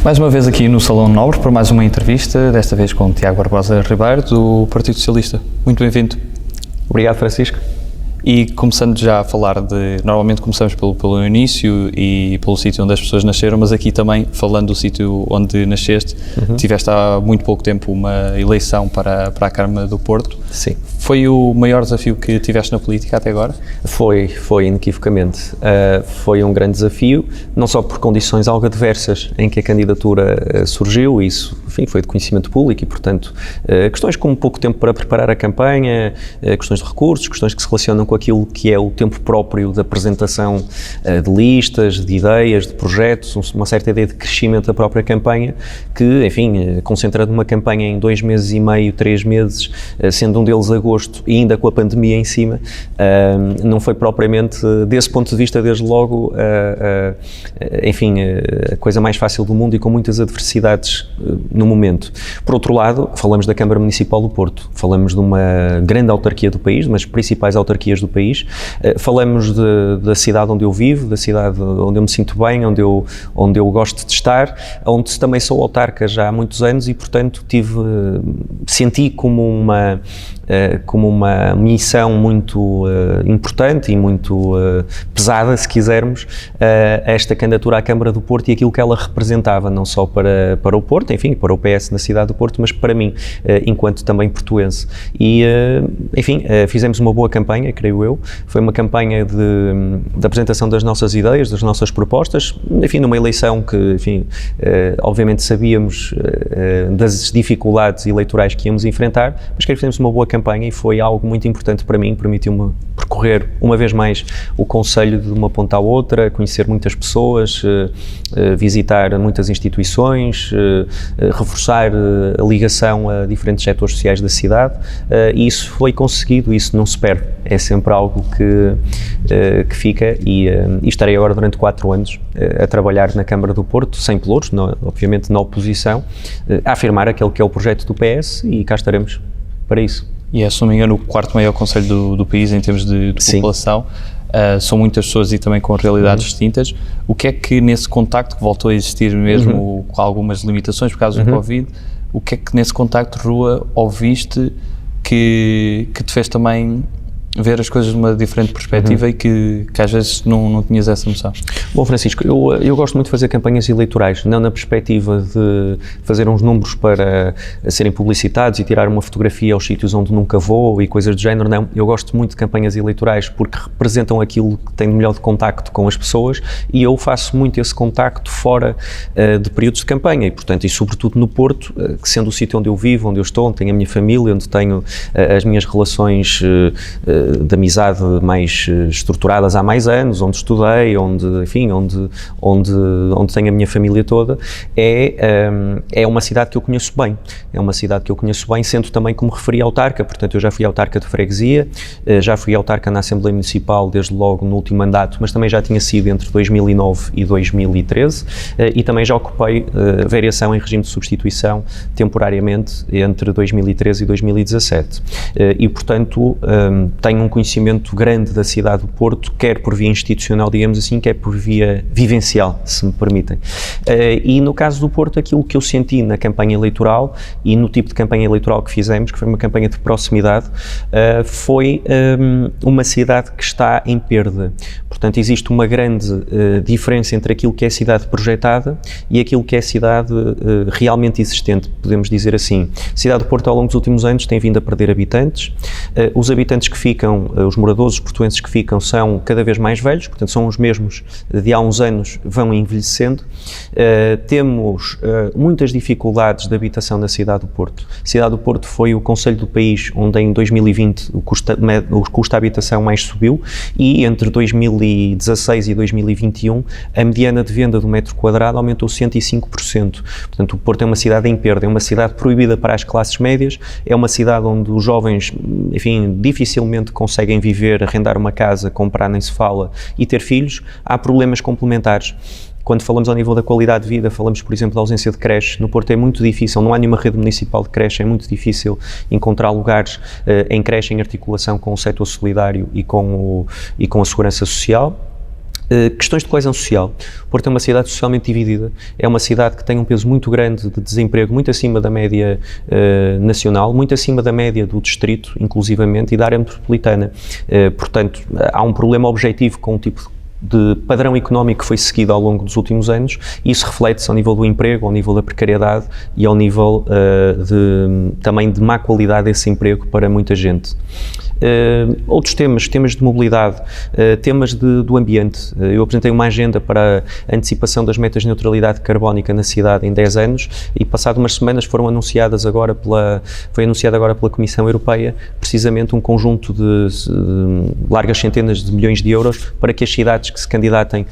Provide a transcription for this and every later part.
Mais uma vez aqui no Salão Nobre para mais uma entrevista, desta vez com o Tiago Barbosa Ribeiro, do Partido Socialista. Muito bem-vindo. Obrigado, Francisco. E começando já a falar normalmente começamos pelo início e pelo sítio onde as pessoas nasceram, mas aqui também falando do sítio onde nasceste, tiveste há muito pouco tempo uma eleição para a Câmara do Porto. Sim. Foi o maior desafio que tiveste na política até agora? Foi inequivocamente. Foi um grande desafio, não só por condições algo adversas em que a candidatura surgiu, isso, enfim, foi de conhecimento público e, portanto, questões como pouco tempo para preparar a campanha, questões de recursos, questões que se relacionam com aquilo que é o tempo próprio da apresentação de listas, de ideias, de projetos, uma certa ideia de crescimento da própria campanha, que, enfim, concentrando uma campanha em 2 meses e meio, 3 meses, sendo um deles agosto e ainda com a pandemia em cima, não foi propriamente, desse ponto de vista, desde logo, enfim, a coisa mais fácil do mundo e com muitas adversidades no momento. Por outro lado, falamos da Câmara Municipal do Porto, falamos de uma grande autarquia do país, de umas principais autarquias do país, falamos da cidade onde eu vivo, da cidade onde eu me sinto bem, onde eu gosto de estar, onde também sou autarca já há muitos anos e, portanto, senti como uma missão muito importante e muito pesada, se quisermos, esta candidatura à Câmara do Porto e aquilo que ela representava, não só para o Porto, enfim, para o PS na cidade do Porto, mas para mim, enquanto também portuense. E, enfim, fizemos uma boa campanha, creio eu. Foi uma campanha de apresentação das nossas ideias, das nossas propostas, enfim, numa eleição que, enfim, obviamente sabíamos das dificuldades eleitorais que íamos enfrentar, mas que fizemos uma boa campanha e foi algo muito importante para mim, permitiu-me percorrer uma vez mais o concelho de uma ponta à outra, conhecer muitas pessoas, visitar muitas instituições, reforçar a ligação a diferentes setores sociais da cidade, e isso foi conseguido, isso não se perde, é sempre algo que fica e estarei agora durante 4 anos a trabalhar na Câmara do Porto, sem pelouros, obviamente na oposição, a afirmar aquele que é o projeto do PS e cá estaremos para isso. E é, se não me engano, o 4º maior concelho do país em termos de população. São muitas pessoas e também com realidades distintas. O que é que nesse contacto, que voltou a existir mesmo com algumas limitações por causa do Covid, o que é que nesse contacto de rua ouviste que te fez também ver as coisas de uma diferente perspectiva e que às vezes não tinhas essa noção? Bom, Francisco, eu gosto muito de fazer campanhas eleitorais, não na perspectiva de fazer uns números para serem publicitados e tirar uma fotografia aos sítios onde nunca vou e coisas do género, não. Eu gosto muito de campanhas eleitorais porque representam aquilo que tem de melhor de contacto com as pessoas e eu faço muito esse contacto fora de períodos de campanha e, portanto, e sobretudo no Porto, que sendo o sítio onde eu vivo, onde eu estou, onde tenho a minha família, onde tenho as minhas relações de amizade mais estruturadas há mais anos, onde estudei, onde tenho a minha família toda, é uma cidade que eu conheço bem, sendo também, como referi, autarca, portanto eu já fui autarca de freguesia, já fui autarca na Assembleia Municipal desde logo no último mandato, mas também já tinha sido entre 2009 e 2013 e também já ocupei variação em regime de substituição temporariamente entre 2013 e 2017 e, portanto, tenho um conhecimento grande da cidade do Porto, quer por via institucional, digamos assim, quer por via vivencial, se me permitem. E no caso do Porto, aquilo que eu senti na campanha eleitoral e no tipo de campanha eleitoral que fizemos, que foi uma campanha de proximidade, foi uma cidade que está em perda. Portanto, existe uma grande diferença entre aquilo que é a cidade projetada e aquilo que é a cidade realmente existente, podemos dizer assim. A cidade do Porto, ao longo dos últimos anos, tem vindo a perder habitantes. Os habitantes que ficam, os moradores, os portuenses que ficam, são cada vez mais velhos, portanto, são os mesmos de há uns anos, vão envelhecendo. Temos muitas dificuldades de habitação na cidade do Porto. A cidade do Porto foi o concelho do país onde, em 2020, o custo da habitação mais subiu e, entre 2016 e 2021, a mediana de venda do metro quadrado aumentou 105%. Portanto, o Porto é uma cidade em perda, é uma cidade proibida para as classes médias, é uma cidade onde os jovens, enfim, dificilmente conseguem viver, arrendar uma casa, comprar nem se fala e ter filhos. Há problemas complementares. Quando falamos ao nível da qualidade de vida, falamos, por exemplo, da ausência de creche. No Porto é muito difícil, não há nenhuma rede municipal de creche, é muito difícil encontrar lugares em creche em articulação com o setor solidário e com a segurança social. Questões de coesão social. O Porto é uma cidade socialmente dividida, é uma cidade que tem um peso muito grande de desemprego, muito acima da média nacional, muito acima da média do distrito, inclusivamente, e da área metropolitana. Portanto, há um problema objetivo com o tipo de padrão económico que foi seguido ao longo dos últimos anos, e isso reflete-se ao nível do emprego, ao nível da precariedade e ao nível também de má qualidade desse emprego para muita gente. Outros temas de mobilidade, temas do ambiente. Eu apresentei uma agenda para a antecipação das metas de neutralidade carbónica na cidade em 10 anos e passado umas semanas foi anunciada agora pela Comissão Europeia precisamente um conjunto de largas centenas de milhões de euros para que as cidades que se candidatem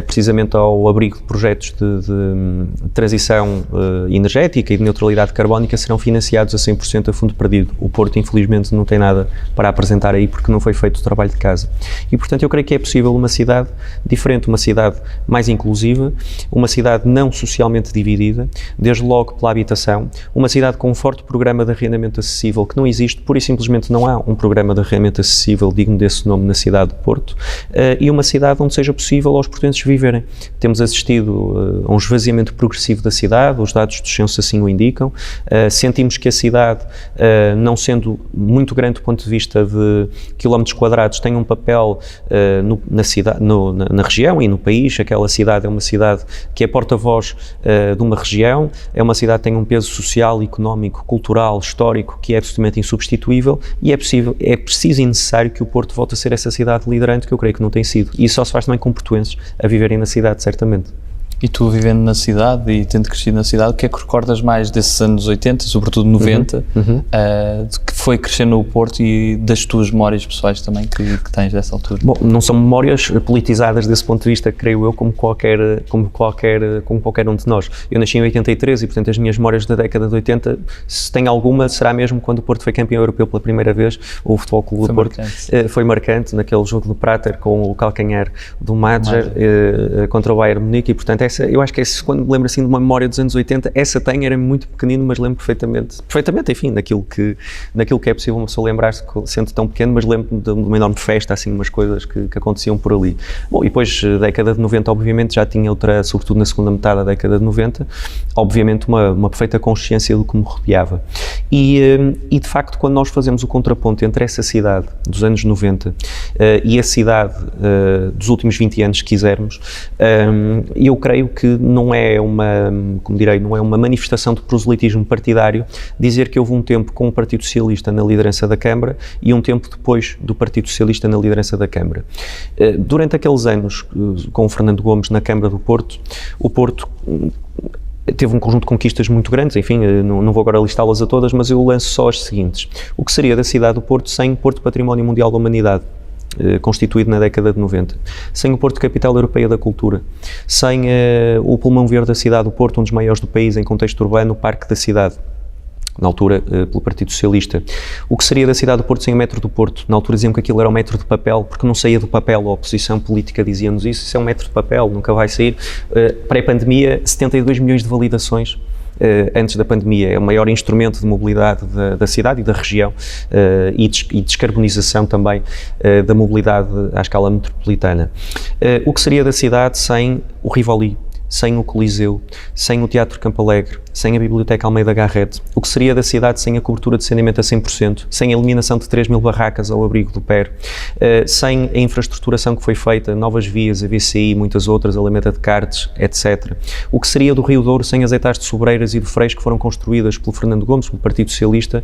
precisamente ao abrigo de projetos de transição energética e de neutralidade carbónica serão financiados a 100% a fundo perdido. O Porto, infelizmente, não tem nada para apresentar aí porque não foi feito o trabalho de casa. E, portanto, eu creio que é possível uma cidade diferente, uma cidade mais inclusiva, uma cidade não socialmente dividida, desde logo pela habitação, uma cidade com um forte programa de arrendamento acessível que não existe, pura e simplesmente não há um programa de arrendamento acessível digno desse nome na cidade de Porto, e uma cidade onde seja possível aos portuenses viverem. Temos assistido a um esvaziamento progressivo da cidade, os dados do censo assim o indicam, sentimos que a cidade, não sendo muito grande do ponto de vista de quilómetros quadrados, tem um papel na região e no país. Aquela cidade é uma cidade que é porta-voz de uma região, é uma cidade que tem um peso social, económico, cultural, histórico que é absolutamente insubstituível e é preciso e necessário que o Porto volte a ser essa cidade liderante que eu creio que não tem sido. E isso só se faz também com portuenses a viverem na cidade, certamente. E tu, vivendo na cidade e tendo crescido na cidade, o que é que recordas mais desses anos 80, sobretudo 90, de que foi crescer no Porto e das tuas memórias pessoais também que tens dessa altura? Bom, não são memórias politizadas desse ponto de vista, creio eu, como qualquer um de nós. Eu nasci em 83 e, portanto, as minhas memórias da década de 80, se tem alguma, será mesmo quando o Porto foi campeão europeu pela primeira vez. O Futebol Clube do Porto foi marcante naquele jogo do Prater com o calcanhar do Madger contra o Bayern Munique e, portanto, eu acho que quando me lembro assim de uma memória dos anos 80, essa era muito pequenino, mas lembro perfeitamente, enfim, naquilo que é possível uma pessoa lembrar-se sendo tão pequeno, mas lembro-me de uma enorme festa, assim, umas coisas que aconteciam por ali. Bom, e depois, década de 90, obviamente, já tinha outra, sobretudo na segunda metade da década de 90, obviamente uma perfeita consciência do que me rodeava. E de facto, quando nós fazemos o contraponto entre essa cidade dos anos 90 e a cidade dos últimos 20 anos, se quisermos, eu creio que não é uma manifestação de proselitismo partidário dizer que houve um tempo com o Partido Socialista na liderança da Câmara e um tempo depois do Partido Socialista na liderança da Câmara. Durante aqueles anos, com o Fernando Gomes na Câmara do Porto, o Porto teve um conjunto de conquistas muito grandes, enfim, não vou agora listá-las a todas, mas eu lanço só as seguintes. O que seria da cidade do Porto sem Porto Património Mundial da Humanidade, constituído na década de 90, sem o Porto Capital Europeia da Cultura, sem o pulmão verde da cidade do Porto, um dos maiores do país em contexto urbano, o Parque da Cidade, na altura pelo Partido Socialista. O que seria da cidade do Porto sem o metro do Porto? Na altura diziam que aquilo era um metro de papel, porque não saía do papel, a oposição política dizia-nos isso é um metro de papel, nunca vai sair. Pré-pandemia, 72 milhões de validações. Antes da pandemia, é o maior instrumento de mobilidade da cidade e da região e descarbonização também da mobilidade à escala metropolitana. O que seria da cidade sem o Rivoli, sem o Coliseu, sem o Teatro Campo Alegre, sem a Biblioteca Almeida Garrett? O que seria da cidade sem a cobertura de saneamento a 100%, sem a eliminação de 3.000 barracas ao abrigo do PER, sem a infraestruturação que foi feita, novas vias, a VCI, muitas outras, a Alameda de Cartes, etc. O que seria do Rio Douro sem as etais de Sobreiras e do Freixo que foram construídas pelo Fernando Gomes, pelo Partido Socialista,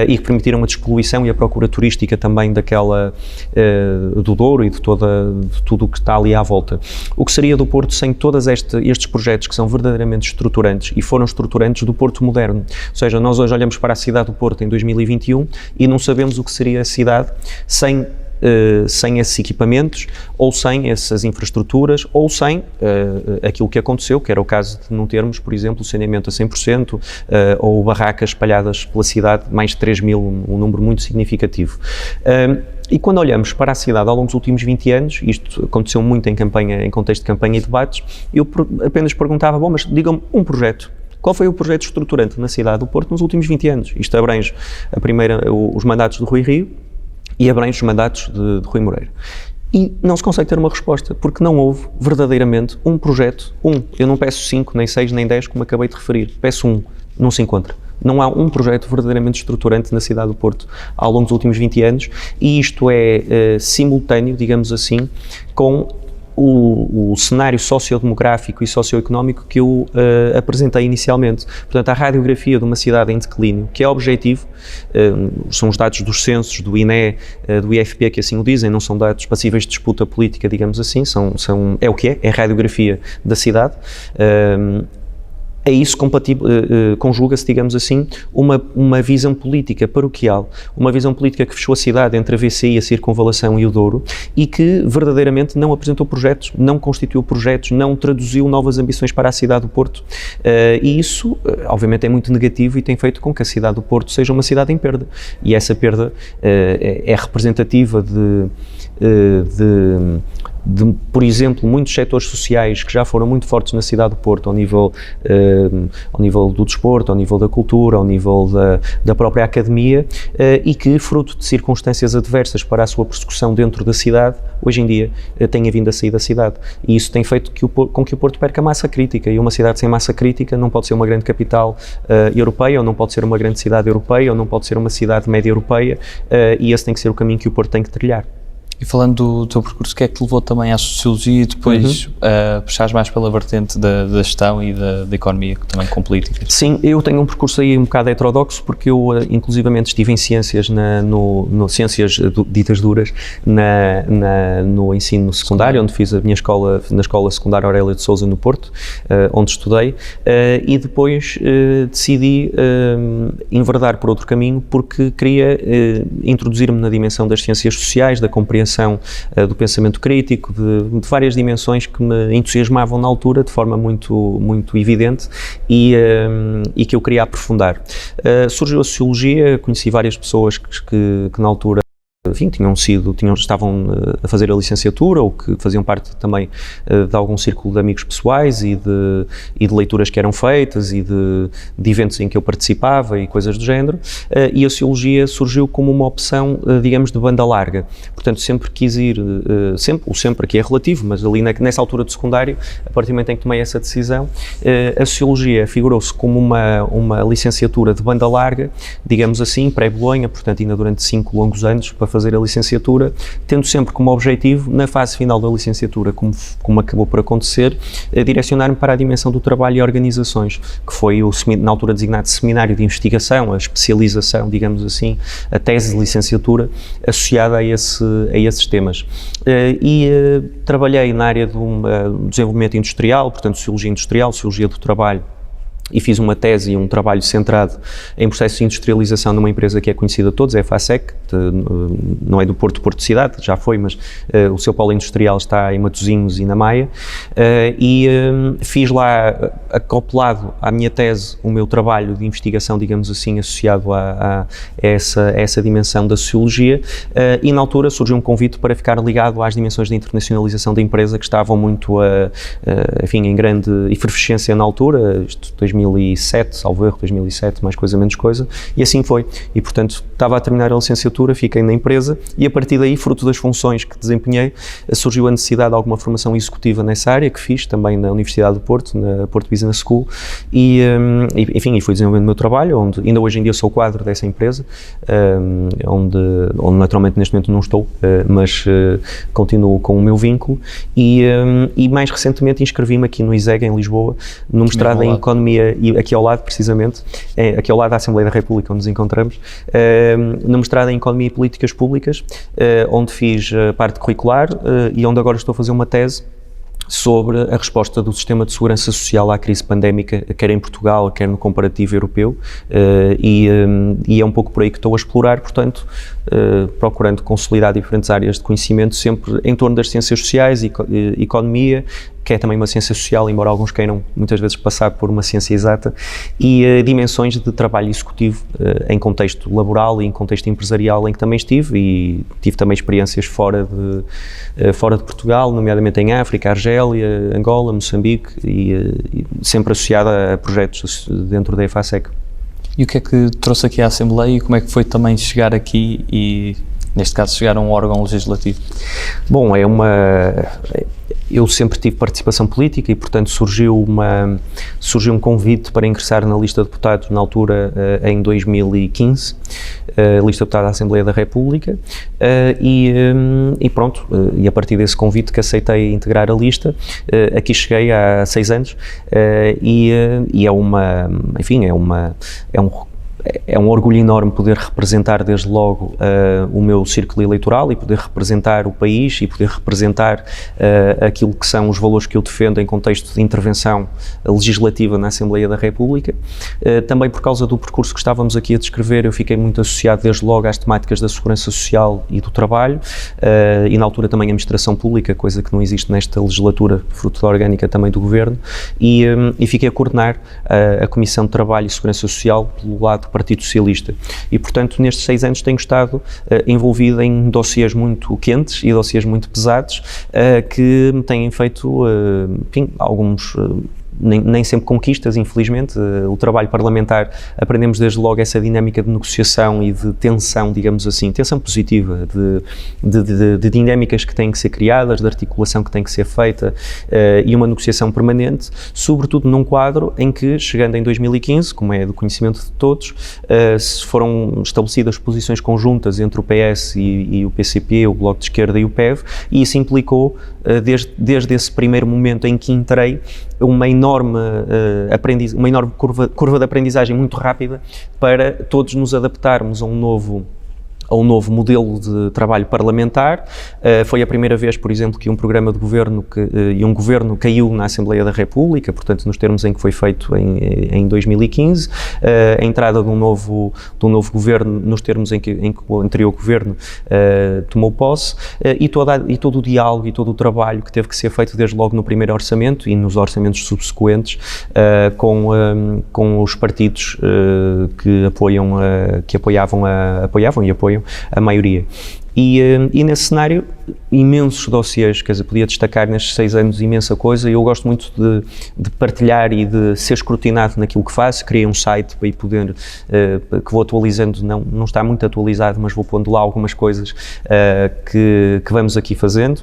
e que permitiram a despoluição e a procura turística também do Douro e de tudo o que está ali à volta? O que seria do Porto sem todos estes projetos que são verdadeiramente estruturantes e foram estruturantes do Porto moderno? Ou seja, nós hoje olhamos para a cidade do Porto em 2021 e não sabemos o que seria a cidade sem esses equipamentos, ou sem essas infraestruturas, ou sem aquilo que aconteceu, que era o caso de não termos, por exemplo, saneamento a 100%, ou barracas espalhadas pela cidade, mais de 3.000, um número muito significativo. E quando olhamos para a cidade ao longo dos últimos 20 anos, isto aconteceu muito em contexto de campanha e debates, eu apenas perguntava, bom, mas digam-me um projeto. Qual foi o projeto estruturante na cidade do Porto nos últimos 20 anos? Isto abrange os mandatos do Rui Rio e abrange os mandatos de Rui Moreira. E não se consegue ter uma resposta, porque não houve verdadeiramente um projeto, eu não peço 5, nem 6, nem 10, como acabei de referir, peço não se encontra. Não há um projeto verdadeiramente estruturante na cidade do Porto ao longo dos últimos 20 anos, e isto é simultâneo, digamos assim, com o cenário sociodemográfico e socioeconómico que eu apresentei inicialmente. Portanto, a radiografia de uma cidade em declínio, que é objetivo, são os dados dos censos, do INE, do IFP que assim o dizem, não são dados passíveis de disputa política, digamos assim, é o que é a radiografia da cidade. A isso conjuga-se, digamos assim, uma visão política paroquial, uma visão política que fechou a cidade entre a VCI, a Circunvalação e o Douro, e que verdadeiramente não apresentou projetos, não constituiu projetos, não traduziu novas ambições para a cidade do Porto, e isso, obviamente, é muito negativo e tem feito com que a cidade do Porto seja uma cidade em perda, e essa perda é representativa de, por exemplo, muitos setores sociais que já foram muito fortes na cidade do Porto, ao nível do desporto, ao nível da cultura, ao nível da própria academia, e que, fruto de circunstâncias adversas para a sua persecução dentro da cidade, hoje em dia tenha vindo a sair da cidade. E isso tem feito com que o Porto perca massa crítica, e uma cidade sem massa crítica não pode ser uma grande capital europeia, ou não pode ser uma grande cidade europeia, ou não pode ser uma cidade média europeia, e esse tem que ser o caminho que o Porto tem que trilhar. E falando do teu percurso, o que é que te levou também à sociologia e depois puxares mais pela vertente da gestão e da economia, também com políticas? Sim, eu tenho um percurso aí um bocado heterodoxo, porque eu inclusivamente estive em ciências, ciências ditas duras, no ensino secundário, onde fiz a minha escola, na Escola Secundária Aurélia de Sousa, no Porto, onde estudei, e depois decidi enverdar por outro caminho, porque queria introduzir-me na dimensão das ciências sociais, da compreensão do pensamento crítico, de várias dimensões que me entusiasmavam na altura de forma muito evidente e que eu queria aprofundar. Surgiu a sociologia, conheci várias pessoas que na altura, enfim, estavam a fazer a licenciatura ou que faziam parte também de algum círculo de amigos pessoais e de leituras que eram feitas e de eventos em que eu participava e coisas do género, e a sociologia surgiu como uma opção, digamos, de banda larga. Portanto, sempre quis ir, o sempre aqui é relativo, mas ali nessa altura do secundário, a partir do momento em que tomei essa decisão, a sociologia figurou-se como uma licenciatura de banda larga, digamos assim, pré-Bolonha, portanto ainda durante 5 longos anos para fazer a licenciatura, tendo sempre como objetivo, na fase final da licenciatura, como acabou por acontecer, direcionar-me para a dimensão do trabalho e organizações, que foi na altura designado Seminário de Investigação, a especialização, digamos assim, a tese de licenciatura associada a esses temas. Trabalhei na área do desenvolvimento industrial, portanto, Sociologia Industrial, Sociologia do Trabalho, e fiz uma tese e um trabalho centrado em processos de industrialização numa empresa que é conhecida a todos, é a FASEC, não é do Porto Cidade, já foi, mas o seu polo industrial está em Matosinhos e na Maia, fiz lá, acoplado à minha tese, o meu trabalho de investigação, digamos assim, associado a essa dimensão da sociologia, e na altura surgiu um convite para ficar ligado às dimensões de internacionalização da empresa, que estavam muito, enfim, em grande efervescência na altura, 2007, salvo erro, 2007, mais coisa, menos coisa, e assim foi. E, portanto, estava a terminar a licenciatura, fiquei na empresa, e a partir daí, fruto das funções que desempenhei, surgiu a necessidade de alguma formação executiva nessa área, que fiz também na Universidade do Porto, na Porto Business School, enfim, fui desenvolvendo o meu trabalho, onde ainda hoje em dia sou quadro dessa empresa, onde naturalmente neste momento não estou, mas continuo com o meu vínculo, e mais recentemente inscrevi-me aqui no ISEG, em Lisboa, no mestrado em Economia, e aqui ao lado, precisamente, aqui ao lado da Assembleia da República, onde nos encontramos, no mestrado em Economia e Políticas Públicas, onde fiz parte curricular e onde agora estou a fazer uma tese sobre a resposta do sistema de segurança social à crise pandémica, quer em Portugal, quer no comparativo europeu, e é um pouco por aí que estou a explorar, portanto, procurando consolidar diferentes áreas de conhecimento, sempre em torno das ciências sociais e economia, que é também uma ciência social, embora alguns queiram muitas vezes passar por uma ciência exata, e dimensões de trabalho executivo em contexto laboral e em contexto empresarial, em que também estive, e tive também experiências fora de Portugal, nomeadamente em África, Argélia, Angola, Moçambique, e sempre associada a projetos dentro da EFASEC. E o que é que trouxe aqui à Assembleia e como é que foi também chegar aqui e neste caso, chegar a um órgão legislativo? Bom, eu sempre tive participação política e, portanto, surgiu um convite para ingressar na lista de deputados na altura, em 2015, lista de deputados da Assembleia da República, e pronto, e a partir desse convite que aceitei integrar a lista, aqui cheguei há 6 anos, e é um orgulho enorme poder representar desde logo o meu círculo eleitoral e poder representar o país e poder representar aquilo que são os valores que eu defendo em contexto de intervenção legislativa na Assembleia da República. Também por causa do percurso que estávamos aqui a descrever, eu fiquei muito associado desde logo às temáticas da segurança social e do trabalho, e na altura também a administração pública, coisa que não existe nesta legislatura, fruto da orgânica também do Governo, e fiquei a coordenar a Comissão de Trabalho e Segurança Social pelo lado Partido Socialista. E, portanto, nestes 6 anos tenho estado envolvido em dossiês muito quentes e dossiês muito pesados, que me têm feito, enfim, alguns... Nem sempre conquistas, infelizmente. O trabalho parlamentar, aprendemos desde logo essa dinâmica de negociação e de tensão, digamos assim, tensão positiva, de dinâmicas que têm que ser criadas, de articulação que tem que ser feita, e uma negociação permanente, sobretudo num quadro em que, chegando em 2015, como é do conhecimento de todos, foram estabelecidas posições conjuntas entre o PS e o PCP, o Bloco de Esquerda e o PEV, e isso implicou, desde esse primeiro momento em que entrei, uma enorme curva de aprendizagem muito rápida para todos nos adaptarmos a um novo modelo de trabalho parlamentar. Foi a primeira vez, por exemplo, que um programa de governo e um governo caiu na Assembleia da República, portanto, nos termos em que foi feito em 2015, a entrada de um novo governo, nos termos em que o anterior governo tomou posse, e todo o diálogo e todo o trabalho que teve que ser feito desde logo no primeiro orçamento e nos orçamentos subsequentes, com os partidos que apoiam e apoiam a maioria. E nesse cenário, imensos dossiês, quer dizer, podia destacar nestes 6 anos imensa coisa, e eu gosto muito de partilhar e de ser escrutinado naquilo que faço. Criei um site para ir poder, que vou atualizando, não está muito atualizado, mas vou pondo lá algumas coisas que vamos aqui fazendo.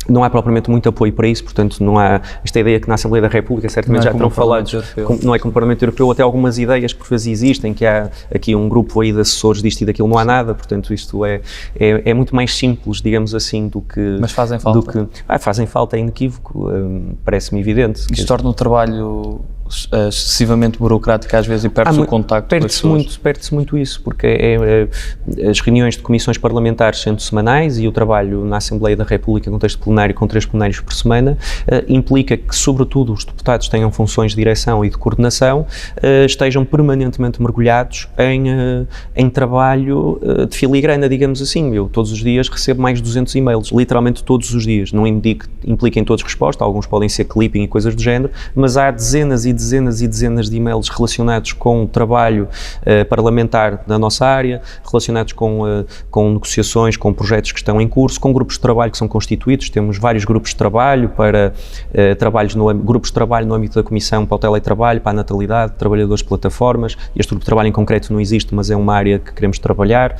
Não há propriamente muito apoio para isso, portanto não há esta ideia que na Assembleia da República certamente já terão falado, não é como o Parlamento Europeu, até algumas ideias que por vezes existem, que há aqui um grupo aí de assessores disto e daquilo, não há nada, portanto isto é muito mais simples, digamos assim, do que... Mas fazem falta? Fazem falta, é inequívoco, parece-me evidente. Isto torna o trabalho excessivamente burocrático às vezes e perde-se o contacto com as pessoas. Perde-se muito isso, porque as reuniões de comissões parlamentares sendo semanais e o trabalho na Assembleia da República em contexto plenário com 3 plenários por semana implica que, sobretudo, os deputados tenham funções de direção e de coordenação, estejam permanentemente mergulhados em trabalho de filigrana, digamos assim. Eu todos os dias recebo mais de 200 e-mails, literalmente todos os dias. Não implica em todos resposta, alguns podem ser clipping e coisas do género, mas há dezenas e dezenas de e-mails relacionados com o trabalho parlamentar da nossa área, relacionados com negociações, com projetos que estão em curso, com grupos de trabalho que são constituídos. Temos vários grupos de trabalho para grupos de trabalho no âmbito da Comissão para o Teletrabalho, para a Natalidade, trabalhadores de plataformas. Este grupo de trabalho em concreto não existe, mas é uma área que queremos trabalhar.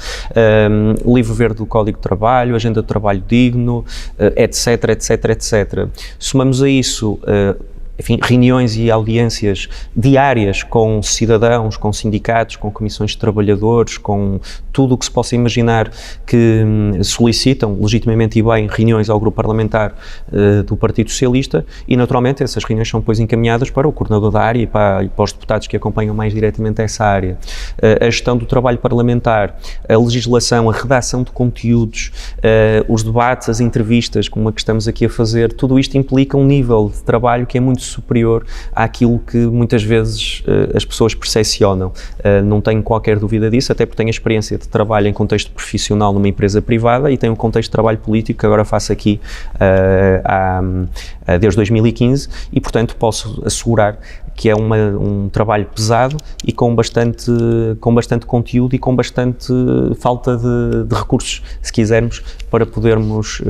O livro verde do Código de Trabalho, agenda de trabalho digno, etc, etc, etc. Somamos a isso enfim, reuniões e audiências diárias com cidadãos, com sindicatos, com comissões de trabalhadores, com tudo o que se possa imaginar que solicitam, legitimamente e bem, reuniões ao grupo parlamentar do Partido Socialista, e naturalmente essas reuniões são depois encaminhadas para o coordenador da área e para os deputados que acompanham mais diretamente essa área. A gestão do trabalho parlamentar, a legislação, a redação de conteúdos, os debates, as entrevistas, como a que estamos aqui a fazer, tudo isto implica um nível de trabalho que é muito superior àquilo que muitas vezes as pessoas percepcionam. Não tenho qualquer dúvida disso, até porque tenho a experiência de trabalho em contexto profissional numa empresa privada e tenho um contexto de trabalho político que agora faço aqui desde 2015 e, portanto, posso assegurar que é um trabalho pesado e com bastante conteúdo e com bastante falta de recursos, se quisermos, para podermos,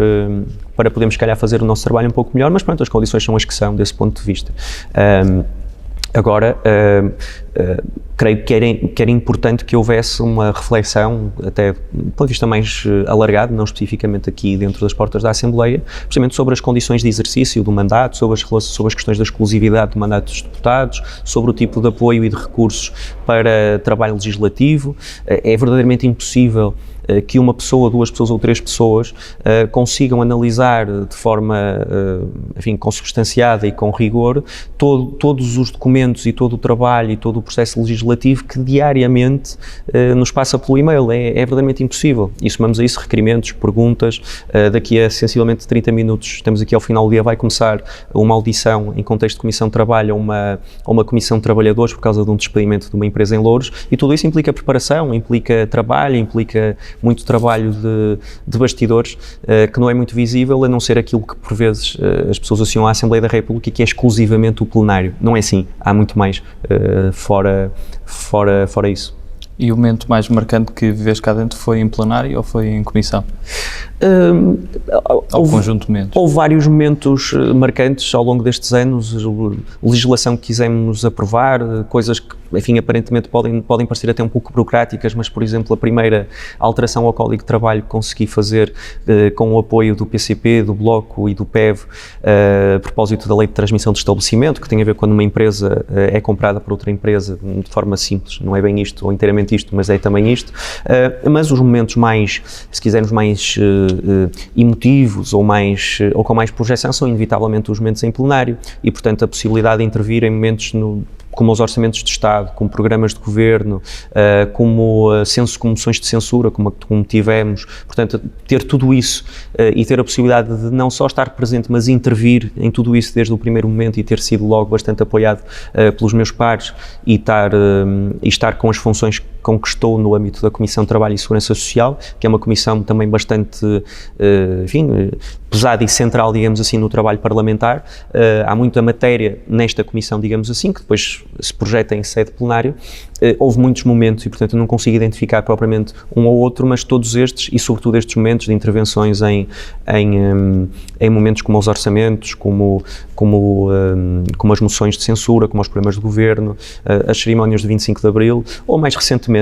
se calhar, fazer o nosso trabalho um pouco melhor, mas pronto, as condições são as que são desse ponto de vista. Agora, creio que era importante que houvesse uma reflexão, até do ponto de vista mais alargado, não especificamente aqui dentro das portas da Assembleia, precisamente sobre as condições de exercício do mandato, sobre as questões da exclusividade do mandato dos deputados, sobre o tipo de apoio e de recursos para trabalho legislativo. É verdadeiramente impossível que uma pessoa, duas pessoas ou três pessoas consigam analisar de forma, enfim, consubstanciada e com rigor todos os documentos e todo o trabalho e todo o processo legislativo que diariamente nos passa pelo e-mail. É verdadeiramente impossível. E somamos a isso requerimentos, perguntas. Daqui a sensivelmente 30 minutos, estamos aqui ao final do dia, vai começar uma audição em contexto de comissão de trabalho a uma comissão de trabalhadores por causa de um despedimento de uma empresa em Louros, e tudo isso implica preparação, implica trabalho, implica muito trabalho de bastidores, que não é muito visível, a não ser aquilo que por vezes as pessoas associam à Assembleia da República, que é exclusivamente o plenário. Não é assim, há muito mais fora isso. E o momento mais marcante que viveste cá dentro foi em plenário ou foi em comissão? Ou conjunto de momentos? Houve vários momentos marcantes ao longo destes anos, legislação que quisemos aprovar, coisas que, enfim, aparentemente podem parecer até um pouco burocráticas, mas, por exemplo, a primeira alteração ao Código de Trabalho que consegui fazer com o apoio do PCP, do Bloco e do PEV, a propósito da Lei de Transmissão de Estabelecimento, que tem a ver quando uma empresa é comprada por outra empresa de forma simples, não é bem isto, ou inteiramente isto, mas é também isto. Mas os momentos mais, se quisermos, mais emotivos ou com mais projeção são inevitavelmente os momentos em plenário e, portanto, a possibilidade de intervir em momentos como os orçamentos de Estado, como programas de governo, como moções de censura, como tivemos. Portanto, ter tudo isso e ter a possibilidade de não só estar presente, mas intervir em tudo isso desde o primeiro momento e ter sido logo bastante apoiado pelos meus pares e estar com as funções que conquistou no âmbito da Comissão de Trabalho e Segurança Social, que é uma comissão também bastante, enfim, pesada e central, digamos assim, no trabalho parlamentar. Há muita matéria nesta comissão, digamos assim, que depois se projeta em sede plenário. Houve muitos momentos e, portanto, eu não consigo identificar propriamente um ou outro, mas todos estes, e sobretudo estes momentos de intervenções em momentos como os orçamentos, como as moções de censura, como os programas de governo, as cerimónias de 25 de Abril, ou mais recentemente,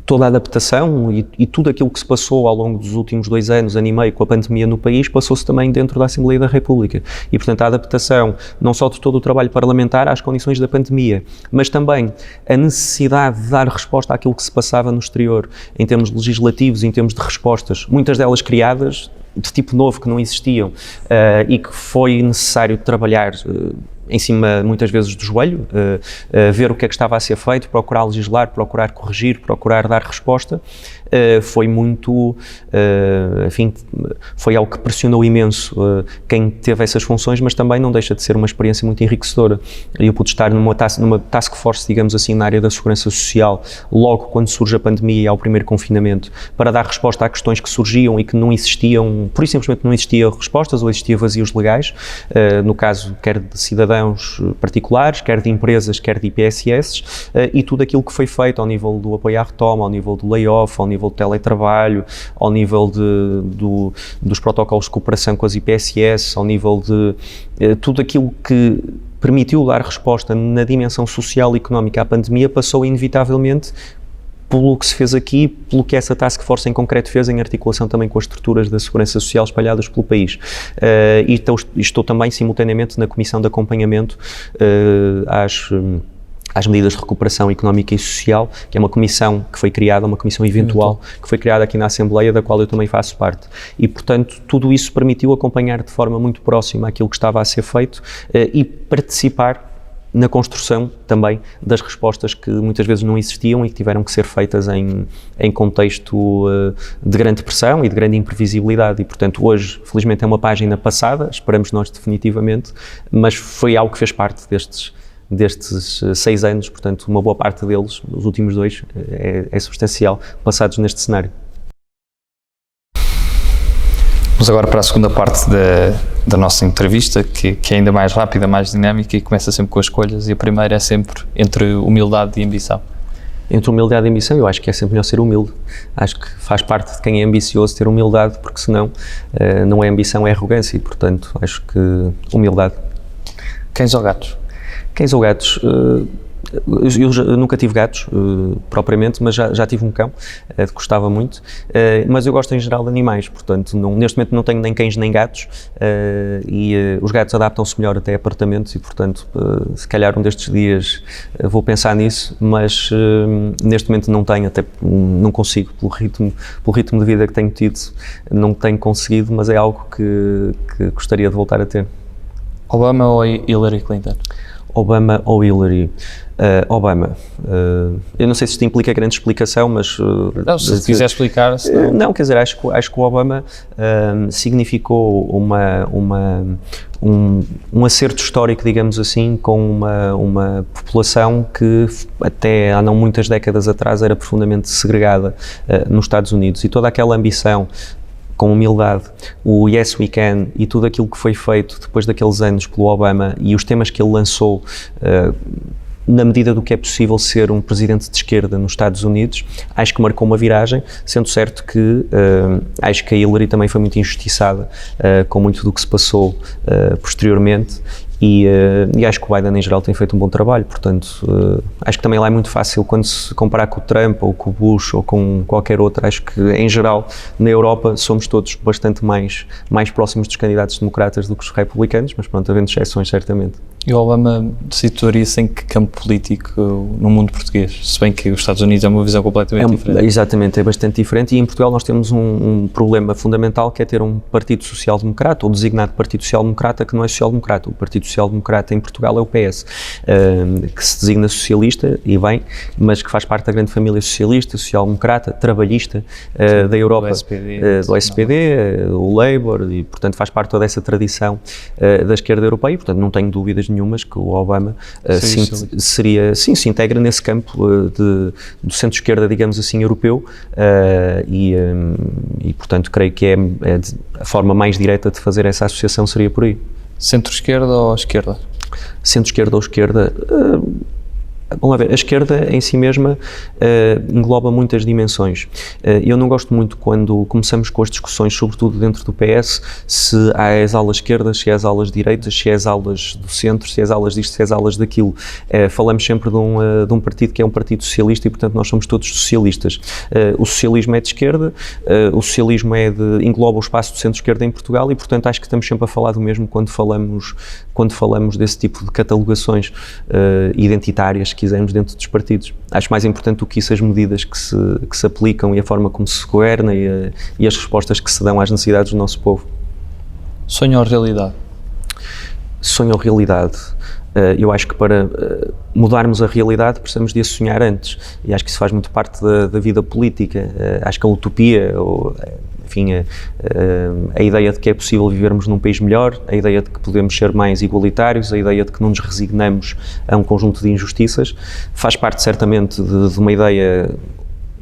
toda a adaptação e tudo aquilo que se passou ao longo dos últimos 2 anos, ano e meio, com a pandemia no país, passou-se também dentro da Assembleia da República. E, portanto, a adaptação não só de todo o trabalho parlamentar às condições da pandemia, mas também a necessidade de dar resposta àquilo que se passava no exterior, em termos legislativos, em termos de respostas, muitas delas criadas de tipo novo, que não existiam, e que foi necessário trabalhar em cima, muitas vezes, do joelho, ver o que é que estava a ser feito, procurar legislar, procurar corrigir, procurar dar resposta. Foi muito, enfim, foi algo que pressionou imenso quem teve essas funções, mas também não deixa de ser uma experiência muito enriquecedora. Eu pude estar numa task force, digamos assim, na área da segurança social, logo quando surge a pandemia e ao primeiro confinamento, para dar resposta a questões que surgiam e que não existiam, por isso simplesmente não existiam respostas ou existiam vazios legais, no caso, quer de cidadãos particulares, quer de empresas, quer de IPSS, e tudo aquilo que foi feito ao nível do apoio à retoma, ao nível do layoff, ao nível do teletrabalho, ao nível dos protocolos de cooperação com as IPSS, ao nível de tudo aquilo que permitiu dar resposta na dimensão social e económica à pandemia, passou inevitavelmente pelo que se fez aqui, pelo que essa task force em concreto fez, em articulação também com as estruturas da segurança social espalhadas pelo país. E estou também simultaneamente na comissão de acompanhamento às medidas de recuperação económica e social, que é uma comissão que foi criada, uma comissão eventual, que foi criada aqui na Assembleia, da qual eu também faço parte. E, portanto, tudo isso permitiu acompanhar de forma muito próxima aquilo que estava a ser feito e participar na construção também das respostas que muitas vezes não existiam e que tiveram que ser feitas em contexto de grande pressão e de grande imprevisibilidade. E, portanto, hoje, felizmente, é uma página passada, esperamos nós definitivamente, mas foi algo que fez parte destes 6 anos, portanto, uma boa parte deles, os últimos 2, é substancial, passados neste cenário. Vamos agora para a segunda parte da nossa entrevista, que é ainda mais rápida, mais dinâmica e começa sempre com as escolhas, e a primeira é sempre entre humildade e ambição. Entre humildade e ambição, eu acho que é sempre melhor ser humilde. Acho que faz parte de quem é ambicioso ter humildade, porque senão não é ambição, é arrogância, e portanto acho que humildade. Cães ou gatos? Cães ou gatos? Eu nunca tive gatos, propriamente, mas já tive um cão, gostava muito, mas eu gosto em geral de animais, portanto, neste momento não tenho nem cães nem gatos, os gatos adaptam-se melhor até a apartamentos e, portanto, se calhar um destes dias vou pensar nisso, mas neste momento não tenho, até não consigo, pelo ritmo de vida que tenho tido, não tenho conseguido, mas é algo que gostaria de voltar a ter. Obama ou Hillary Clinton? Obama ou Hillary? Obama. Eu não sei se isto implica grande explicação, mas... Não, se quiser explicar... Senão... Não, quer dizer, acho que o Obama significou um acerto histórico, digamos assim, com uma população que até há não muitas décadas atrás era profundamente segregada nos Estados Unidos, e toda aquela ambição, com humildade, o Yes We Can e tudo aquilo que foi feito depois daqueles anos pelo Obama e os temas que ele lançou na medida do que é possível ser um presidente de esquerda nos Estados Unidos, acho que marcou uma viragem, sendo certo que acho que a Hillary também foi muito injustiçada com muito do que se passou posteriormente. E acho que o Biden em geral tem feito um bom trabalho, portanto acho que também lá é muito fácil quando se comparar com o Trump ou com o Bush ou com qualquer outro. Acho que em geral na Europa somos todos bastante mais próximos dos candidatos democratas do que os republicanos, mas pronto, havendo exceções certamente. E o Obama situaria-se em que campo político no mundo português? Se bem que os Estados Unidos é uma visão completamente diferente. Exatamente, é bastante diferente, e em Portugal nós temos um problema fundamental, que é ter um partido social-democrata, ou designado partido social-democrata, que não é social-democrata. O partido social-democrata em Portugal é o PS, que se designa socialista, e bem, mas que faz parte da grande família socialista, social-democrata, trabalhista, da Europa, do SPD, o Labour, e portanto faz parte toda essa tradição da esquerda europeia, e portanto não tenho dúvidas nenhumas que o Obama se integra nesse campo do centro-esquerda, digamos assim, europeu, e portanto creio que a forma mais direta de fazer essa associação seria por aí. Centro-esquerda ou esquerda? Centro-esquerda ou esquerda? Vamos lá ver, a esquerda em si mesma engloba muitas dimensões. Eu não gosto muito quando começamos com as discussões, sobretudo dentro do PS, se há as alas esquerdas, se há as alas direitas, se há as alas do centro, se há as alas disto, se há as alas daquilo. Falamos sempre de um partido que é um partido socialista, e portanto nós somos todos socialistas. O socialismo é de esquerda, o socialismo engloba o espaço do centro-esquerda em Portugal, e portanto acho que estamos sempre a falar do mesmo quando falamos desse tipo de catalogações identitárias, se quisermos, dentro dos partidos. Acho mais importante do que isso as medidas que se aplicam e a forma como se governa e as respostas que se dão às necessidades do nosso povo. Sonho ou realidade? Sonho ou realidade? Eu acho que para mudarmos a realidade precisamos de a sonhar antes, e acho que isso faz muito parte da vida política. Acho que a utopia, enfim, a ideia de que é possível vivermos num país melhor, a ideia de que podemos ser mais igualitários, a ideia de que não nos resignamos a um conjunto de injustiças, faz parte certamente de uma ideia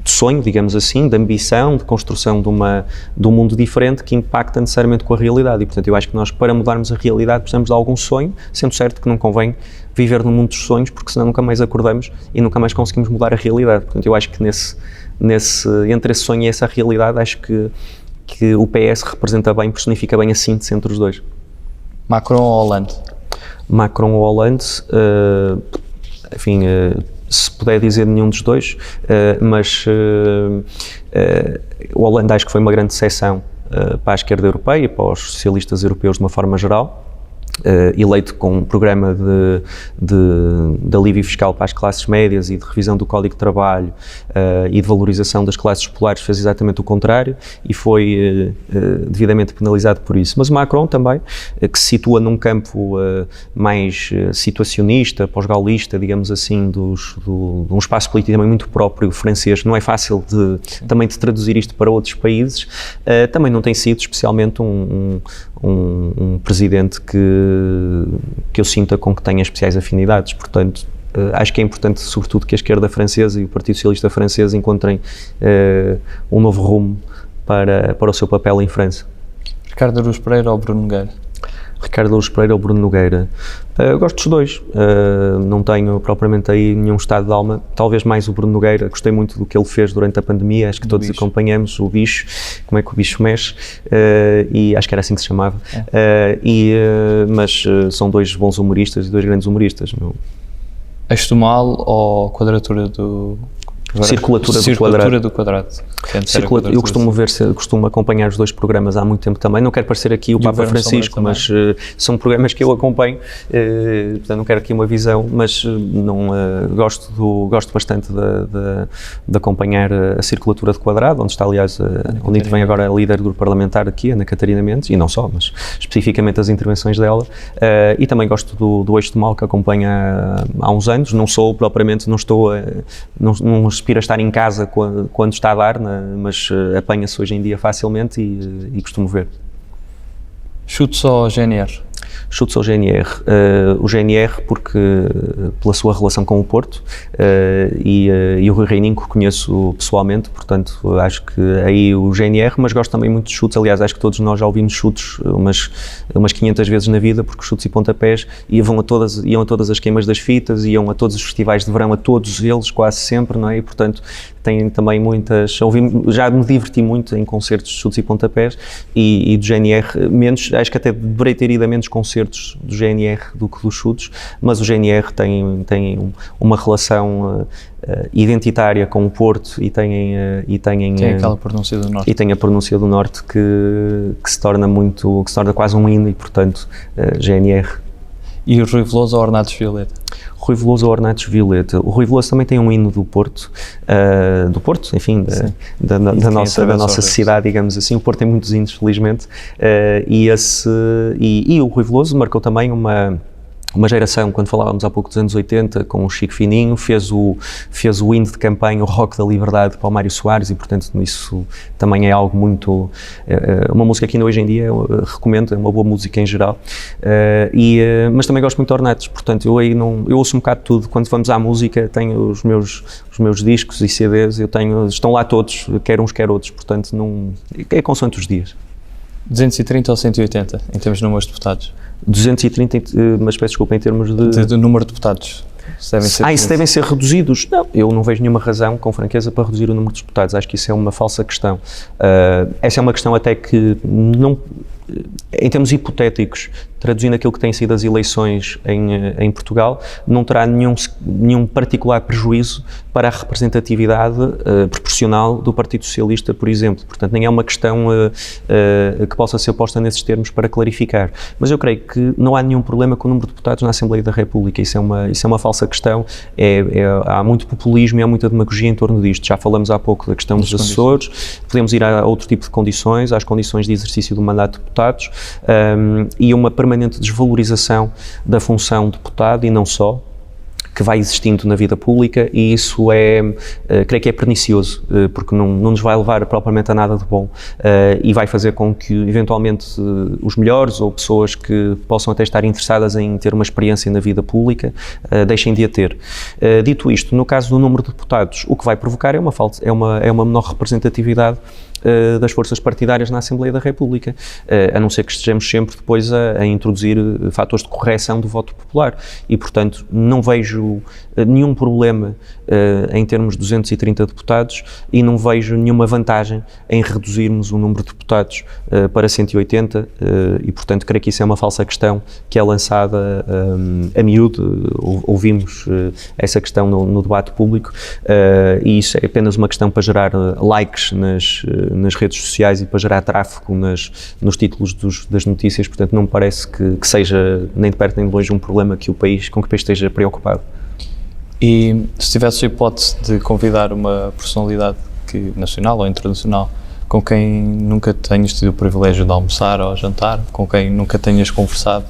de sonho, digamos assim, de ambição, de construção de um mundo diferente que impacta necessariamente com a realidade. E portanto eu acho que nós, para mudarmos a realidade, precisamos de algum sonho, sendo certo que não convém viver num mundo dos sonhos, porque senão nunca mais acordamos e nunca mais conseguimos mudar a realidade. Portanto eu acho que entre esse sonho e essa realidade, acho que o PS representa bem, personifica bem a síntese entre os dois. Macron ou Hollande? Macron ou Hollande, enfim, se puder dizer nenhum dos dois, mas o Hollande acho que foi uma grande decepção para a esquerda europeia e para os socialistas europeus de uma forma geral. Eleito com um programa de alívio fiscal para as classes médias e de revisão do Código de Trabalho e de valorização das classes populares, fez exatamente o contrário e foi devidamente penalizado por isso. Mas o Macron também, que se situa num campo mais situacionista, pós-gaulista, digamos assim, de um espaço político também muito próprio francês, não é fácil também de traduzir isto para outros países, também não tem sido especialmente um presidente que eu sinta com que tenha especiais afinidades, portanto acho que é importante, sobretudo, que a esquerda francesa e o Partido Socialista francês encontrem um novo rumo para o seu papel em França. Ricardo Araújo Pereira ou Bruno Nogueira? Ricardo Araújo Pereira ou Bruno Nogueira? Gosto dos dois, não tenho propriamente aí nenhum estado de alma, talvez mais o Bruno Nogueira, gostei muito do que ele fez durante a pandemia, acho que todos acompanhamos o Bicho, como é que o Bicho mexe, e acho que era assim que se chamava, mas são dois bons humoristas e dois grandes humoristas. Eixo do Mal ou Quadratura do... Circulatura do Quadrado. Eu costumo acompanhar os dois programas há muito tempo também. Não quero parecer aqui o Papa Francisco, mas são programas que eu acompanho, portanto não quero aqui uma visão, mas gosto bastante de acompanhar a Circulatura do Quadrado, onde está aliás, onde vem agora a líder do grupo parlamentar aqui, Ana Catarina Mendes, e não só, mas especificamente as intervenções dela, e também gosto do Eixo do Mal, que acompanha há uns anos. Não sou propriamente, não aspiro a estar em casa quando está a dar, mas apanha-se hoje em dia facilmente e costumo ver. Chutes ou GNR? Chutes ao GNR. O GNR porque pela sua relação com o Porto, e o Rui Reininho que conheço pessoalmente, portanto acho que aí o GNR, mas gosto também muito de chutes. Aliás, acho que todos nós já ouvimos chutes umas 500 vezes na vida, porque chutes e pontapés iam a todas as queimas das fitas, iam a todos os festivais de verão, a todos eles, quase sempre, não é? E portanto tem também já me diverti muito em concertos de chutes e pontapés, e do GNR menos, acho que até deverei ter ido a menos concertos do GNR do que dos chutes, mas o GNR tem uma relação identitária com o Porto e tem aquela pronúncia do Norte. E tem a pronúncia do Norte que se torna quase um hino, e portanto GNR. E o Rui Veloso ou Ornatos Violeta? Rui Veloso ou Ornatos Violeta. O Rui Veloso também tem um hino do Porto, enfim, da nossa cidade, digamos assim. O Porto tem muitos hinos, felizmente, e o Rui Veloso marcou também uma geração. Quando falávamos há pouco dos anos 80, com o Chico Fininho, fez o hino de campanha, o Rock da Liberdade, para o Mário Soares, e portanto isso também é algo muito, uma música que ainda hoje em dia eu recomendo, é uma boa música em geral, mas também gosto muito de Ornatos, portanto eu ouço um bocado de tudo. Quando vamos à música, tenho os meus discos e CDs, estão lá todos, quer uns quer outros, portanto é consoante os dias. 230 ou 180, em termos de números de deputados? 230, mas peço desculpa, em termos de número de deputados. Se devem ser reduzidos? Não, eu não vejo nenhuma razão, com franqueza, para reduzir o número de deputados. Acho que isso é uma falsa questão. Essa é uma questão até que não... Em termos hipotéticos, traduzindo aquilo que têm sido as eleições em Portugal, não terá nenhum particular prejuízo para a representatividade proporcional do Partido Socialista, por exemplo. Portanto, nem é uma questão que possa ser posta nesses termos para clarificar. Mas eu creio que não há nenhum problema com o número de deputados na Assembleia da República. Isso é uma falsa questão. Há muito populismo e há muita demagogia em torno disto. Já falamos há pouco da questão dos assessores. Podemos ir a outro tipo de condições, às condições de exercício do mandato de deputados, e uma permanente desvalorização da função de deputado, e não só, que vai existindo na vida pública, e isso creio que é pernicioso, porque não nos vai levar propriamente a nada de bom, e vai fazer com que eventualmente os melhores, ou pessoas que possam até estar interessadas em ter uma experiência na vida pública, deixem de a ter. Dito isto, no caso do número de deputados, o que vai provocar é uma menor representatividade das forças partidárias na Assembleia da República, a não ser que estejamos sempre depois a introduzir fatores de correção do voto popular, e portanto não vejo nenhum problema em termos de 230 deputados, e não vejo nenhuma vantagem em reduzirmos o número de deputados para 180, e portanto creio que isso é uma falsa questão que é lançada a miúdo. Ouvimos essa questão no debate público, e isso é apenas uma questão para gerar likes nas redes sociais e para gerar tráfego nos títulos das notícias. Portanto não me parece que seja nem de perto nem de longe um problema com que o país esteja preocupado. E se tivesse a hipótese de convidar uma personalidade nacional ou internacional com quem nunca tenhas tido o privilégio de almoçar ou jantar, com quem nunca tenhas conversado,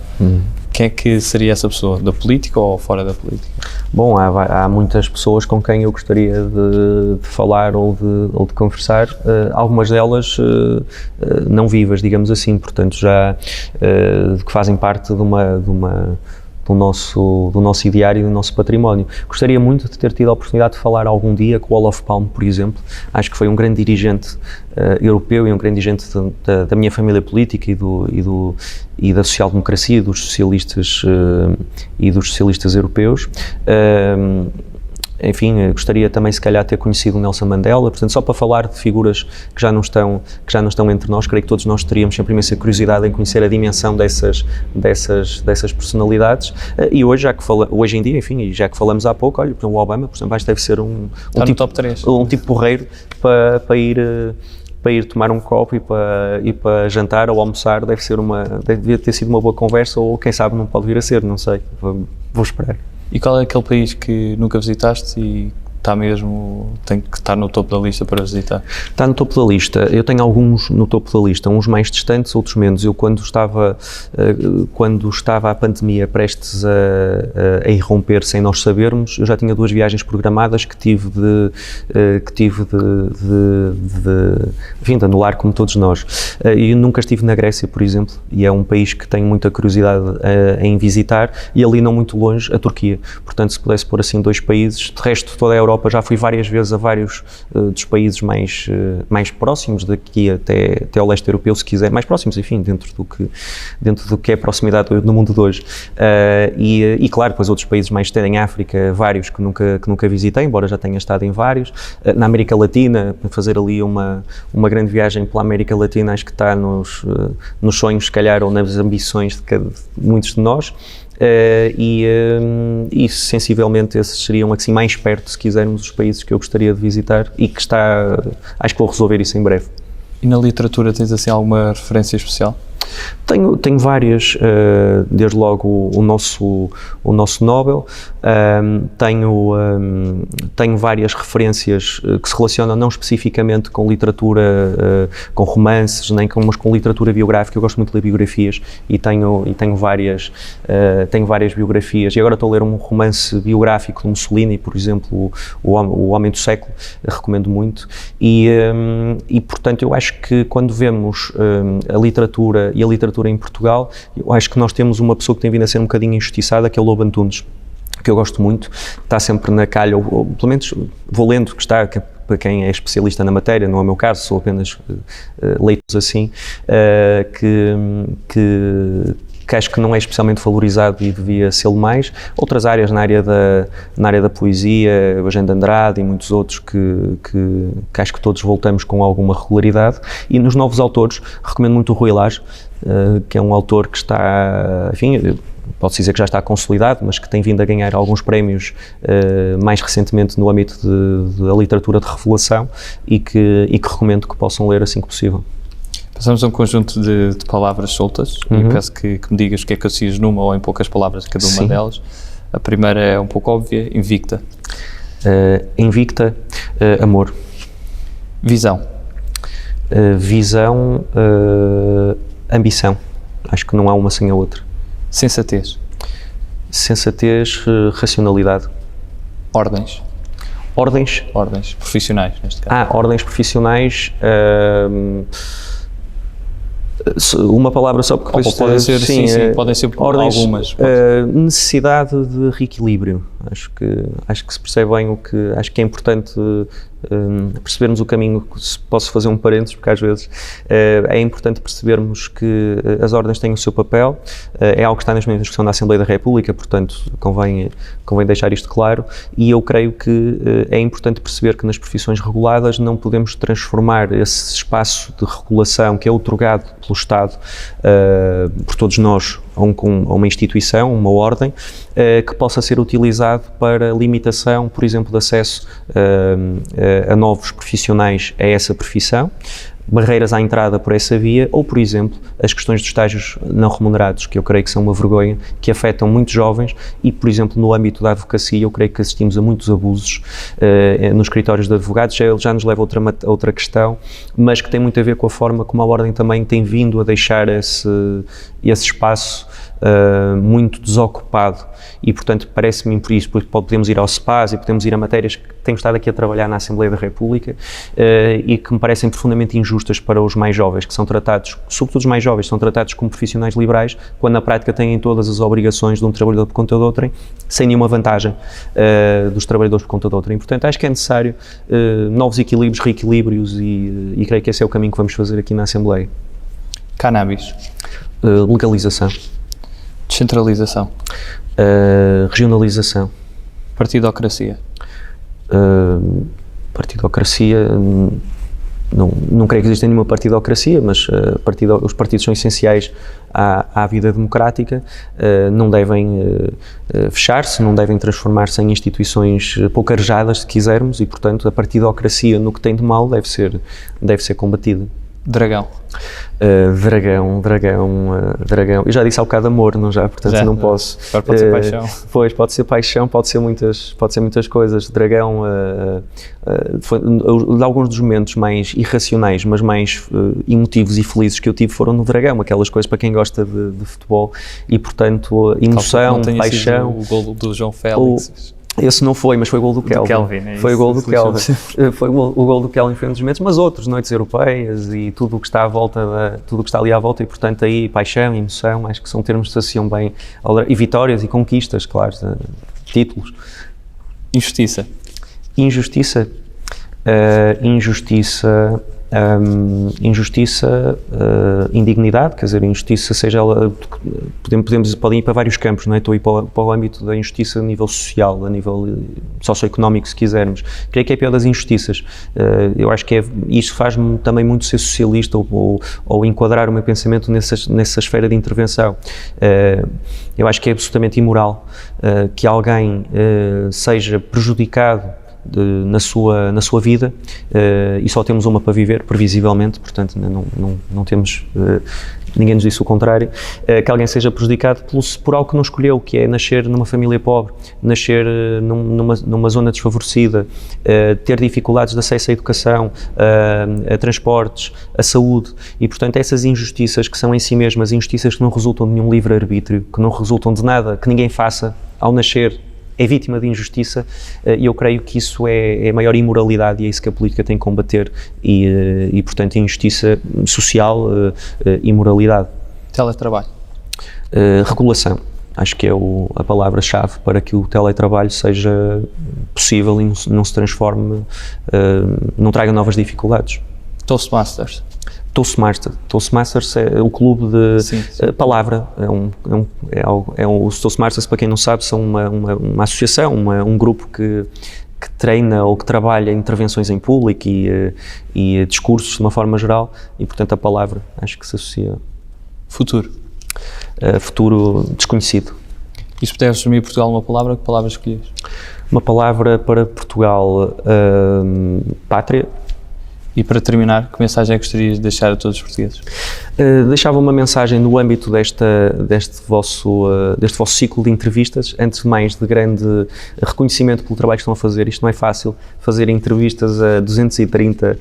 quem é que seria essa pessoa? Da política ou fora da política? Bom, há muitas pessoas com quem eu gostaria de falar ou de conversar, algumas delas não vivas, digamos assim, portanto já que fazem parte de do nosso ideário e do nosso património. Gostaria muito de ter tido a oportunidade de falar algum dia com o Olof Palme, por exemplo. Acho que foi um grande dirigente europeu e um grande dirigente da minha família política e da social-democracia e dos socialistas europeus. Enfim, gostaria também, se calhar, de ter conhecido o Nelson Mandela. Portanto, só para falar de figuras que já não estão entre nós, creio que todos nós teríamos sempre imensa curiosidade em conhecer a dimensão dessas personalidades. E hoje em dia, enfim, e já que falamos há pouco, olha, o Obama, por exemplo, acho que deve ser um tipo, top 3. Um tipo porreiro para ir tomar um copo e para jantar ou almoçar. Devia ter sido uma boa conversa, ou quem sabe não pode vir a ser, não sei. Vou esperar. E qual é aquele país que nunca visitaste e tem que estar no topo da lista para visitar? Está no topo da lista. Eu tenho alguns no topo da lista, uns mais distantes, outros menos. Eu, quando estava a pandemia prestes a irromper sem nós sabermos, eu já tinha 2 viagens programadas que tive de anular, como todos nós. Eu nunca estive na Grécia, por exemplo, e é um país que tenho muita curiosidade em visitar, e ali não muito longe, a Turquia. Portanto, se pudesse pôr assim 2 países, de resto toda a Europa, já fui várias vezes a vários dos países mais próximos daqui até ao leste europeu, se quiser, mais próximos, enfim, dentro do que é a proximidade no mundo de hoje. E claro, depois outros países mais distantes, em África, vários que nunca visitei, embora já tenha estado em vários. Na América Latina, fazer ali uma grande viagem pela América Latina, acho que está nos sonhos, se calhar, ou nas ambições de muitos de nós. E sensivelmente esses seriam assim mais perto, se quisermos, os países que eu gostaria de visitar, e acho que vou resolver isso em breve. E na literatura tens assim alguma referência especial? Tenho várias, desde logo o nosso Nobel. Tenho várias referências que se relacionam não especificamente com literatura, com romances, mas com literatura biográfica. Eu gosto muito de ler biografias e tenho várias biografias. E agora estou a ler um romance biográfico de Mussolini, por exemplo, o Homem do Século, recomendo muito. E portanto, eu acho que quando vemos a literatura e a literatura em Portugal, eu acho que nós temos uma pessoa que tem vindo a ser um bocadinho injustiçada, que é o Lobo Antunes, que eu gosto muito, está sempre na calha, ou pelo menos vou lendo, para quem é especialista na matéria, não é o meu caso, sou apenas leitos assim, que acho que não é especialmente valorizado e devia ser mais. Outras áreas na área da poesia, o Eugênio de Andrade e muitos outros que acho que todos voltamos com alguma regularidade. E nos novos autores, recomendo muito o Rui Lage, que é um autor que está, enfim, pode-se dizer que já está consolidado, mas que tem vindo a ganhar alguns prémios mais recentemente no âmbito da literatura de revelação, e que recomendo que possam ler assim que possível. Passamos a um conjunto de palavras soltas, e peço que me digas o que é que associas numa ou em poucas palavras a cada uma Sim. delas. A primeira é um pouco óbvia: invicta. Invicta, amor. Visão. Visão, ambição. Acho que não há uma sem a outra. Sensatez. Sensatez, racionalidade. Ordens. Ordens? Ordens profissionais, neste caso. Ordens profissionais. Uma palavra só, porque depois podem ser, sim, podem ser ordens, algumas. Necessidade de reequilíbrio. Acho que se percebe bem acho que é importante percebermos o caminho. Posso fazer um parênteses, porque às vezes é importante percebermos que as ordens têm o seu papel, é algo que está mesmo em discussão na Assembleia da República, portanto convém deixar isto claro, e eu creio que é importante perceber que nas profissões reguladas não podemos transformar esse espaço de regulação que é outorgado pelo Estado, por todos nós, a uma instituição, uma ordem, que possa ser utilizado para limitação, por exemplo, de acesso a novos profissionais a essa profissão, barreiras à entrada por essa via, ou, por exemplo, as questões dos estágios não remunerados, que eu creio que são uma vergonha, que afetam muitos jovens, e, por exemplo, no âmbito da advocacia, eu creio que assistimos a muitos abusos nos escritórios de advogados. Já nos leva a outra questão, mas que tem muito a ver com a forma como a Ordem também tem vindo a deixar esse espaço muito desocupado e, portanto, parece-me por isso, porque podemos ir ao SPAS e podemos ir a matérias que tenho estado aqui a trabalhar na Assembleia da República e que me parecem profundamente injustas para os mais jovens, que são tratados, sobretudo os mais jovens, são tratados como profissionais liberais, quando na prática têm todas as obrigações de um trabalhador por conta de outrem, sem nenhuma vantagem dos trabalhadores por conta de outrem. Portanto, acho que é necessário novos equilíbrios, reequilíbrios e creio que esse é o caminho que vamos fazer aqui na Assembleia. Cannabis. Legalização. Descentralização. Regionalização. Partidocracia. Partidocracia, não creio que exista nenhuma partidocracia, mas os partidos são essenciais à vida democrática, não devem fechar-se, não devem transformar-se em instituições pouco arejadas, se quisermos, e portanto a partidocracia no que tem de mal deve ser combatida. Dragão. Dragão. Eu já disse há bocado amor, não já? Portanto, não posso. Agora pode ser paixão. Pois, pode ser paixão, pode ser muitas coisas. Dragão, alguns dos momentos mais irracionais, mas mais emotivos e felizes que eu tive foram no Dragão, aquelas coisas para quem gosta de futebol e, portanto, emoção, paixão. O golo do João Félix. Esse não foi, mas foi o gol do Kelvin. Foi o gol do Kelvin. Foi o gol do Kelvin, foi um dos momentos, mas outros, noites europeias e tudo o que está à volta, tudo o que está ali à volta, e portanto aí paixão, emoção, acho que são termos que se associam bem, e vitórias e conquistas, claro, títulos. Injustiça. Injustiça, indignidade, quer dizer, injustiça, seja ela, podem ir para vários campos, não é? Estou a ir para o âmbito da injustiça a nível social, a nível socioeconómico, se quisermos. Creio que é a pior das injustiças. Eu acho que isto faz-me também muito ser socialista ou enquadrar o meu pensamento nessa esfera de intervenção. Eu acho que é absolutamente imoral que alguém seja prejudicado na sua vida e só temos uma para viver, previsivelmente, portanto não temos, ninguém nos disse o contrário, que alguém seja prejudicado por algo que não escolheu, que é nascer numa família pobre, nascer numa zona desfavorecida, ter dificuldades de acesso à educação, a transportes, a saúde, e portanto essas injustiças que são em si mesmas injustiças que não resultam de nenhum livre-arbítrio, que não resultam de nada que ninguém faça ao nascer, é vítima de injustiça, e eu creio que isso é a maior imoralidade e é isso que a política tem que combater e portanto, injustiça social, imoralidade. Teletrabalho. Regulação. Acho que é a palavra-chave para que o teletrabalho seja possível e não se transforme, não traga novas dificuldades. Toastmasters. Toastmasters é o clube de palavra, os Toastmasters, para quem não sabe, são uma associação, um grupo que treina ou que trabalha intervenções em público e discursos de uma forma geral e, portanto, a palavra acho que se associa. Futuro. Futuro desconhecido. E se puderes resumir Portugal uma palavra, que palavra escolhias? Uma palavra para Portugal, pátria. E para terminar, que mensagem é que gostarias de deixar a todos os portugueses? Deixava uma mensagem no âmbito deste vosso ciclo de entrevistas, antes de mais de grande reconhecimento pelo trabalho que estão a fazer. Isto não é fácil, fazer entrevistas a 230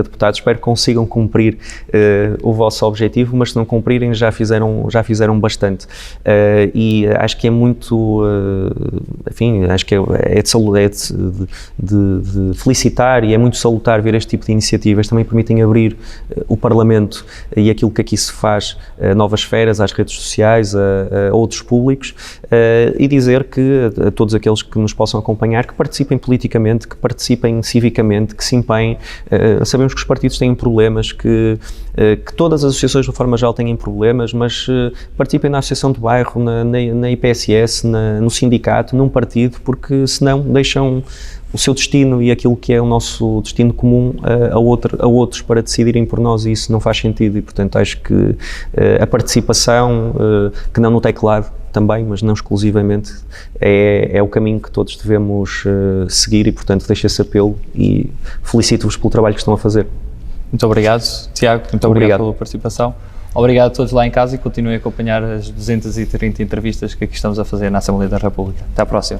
deputados. Espero que consigam cumprir o vosso objetivo, mas se não cumprirem já fizeram bastante. E acho que é muito, enfim, acho que é de felicitar e é muito salutar ver este tipo de iniciativas. Também permitem abrir o Parlamento e aquilo que aqui se faz a novas esferas, às redes sociais, a outros públicos, e dizer que a todos aqueles que nos possam acompanhar, que participem politicamente, que participem civicamente, que se empenhem. Sabemos que os partidos têm problemas, que todas as associações de uma forma geral têm problemas, mas participem na associação de bairro, na IPSS, no sindicato, num partido, porque senão deixam o seu destino e aquilo que é o nosso destino comum a outros para decidirem por nós, e isso não faz sentido. E portanto acho que a participação, que não no teclado também, mas não exclusivamente, é o caminho que todos devemos seguir, e portanto deixo esse apelo e felicito-vos pelo trabalho que estão a fazer. Muito obrigado, Tiago, muito obrigado pela participação. Obrigado a todos lá em casa e continuem a acompanhar as 230 entrevistas que aqui estamos a fazer na Assembleia da República. Até à próxima.